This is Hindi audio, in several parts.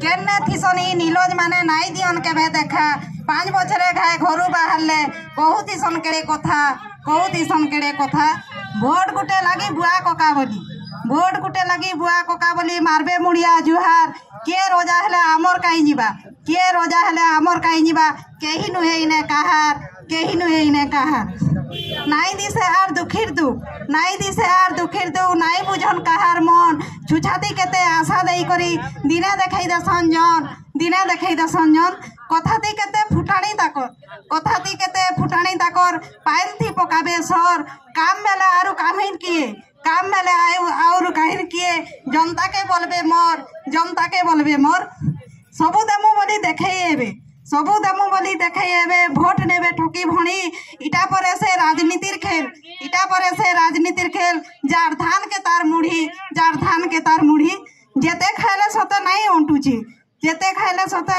केन्ने थिसनी नीलोज माने नाई दियन केबे देखा 5 बछरे घाए घरू बाहरले कहूथिसन केड़े कथा भोट गुटे लगी बुआ कका बोली भोट गुटे लगी बुआ कका बोली मारबे मुड़िया जुहार किए रोजा हेले आमर काई जीवा किए रोजा हेले आमर काई जीवा केही नुहे इने काहार नाई दिसे आर दुखिर दुख नाई दिसे आर दुखिर दुख नाई बुझन काहार मन छुछाती केते आशा देई करी दिने देखाई दसन जन कथाती केते फुटाणी ताकर पाइल थी पकाबे सर काम मेले आरु काहिन किए जनता के बोलबे मोर सबु देमु बोली देखे भोट नेबे ठकी भणी इटा परे से राजनीतिर खेल जार धान के तार मुढ़ी जेते खाइले सते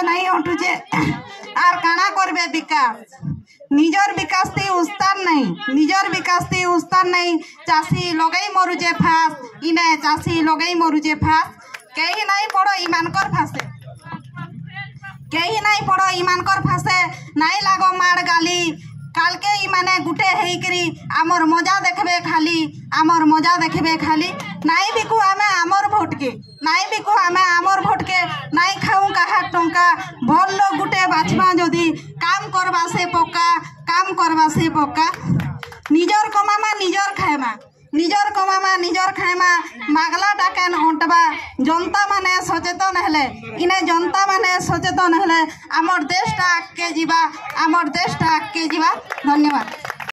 नहीं अंटुचे आर काना करबे विकास निजर विकास ती उस्तान नहीं चासी लगई मरुचे फास कहीं नहीं पड़ो इमानकर फासे नहीं लागो माड़ गाली काल के इमाने गुटे हेकरी आमर मजा देखबे खाली नाई बिकु आमे आमर भोट के नाई खाऊ काहार टंका भल लोग गुटे बाछमा जदी काम करवा से पक्का निजर कमामा निजर खाएमा मागला डाकेन अंटबा जनता माने सचेतन हेले आमर देशटा आगे जीवा धन्यवाद।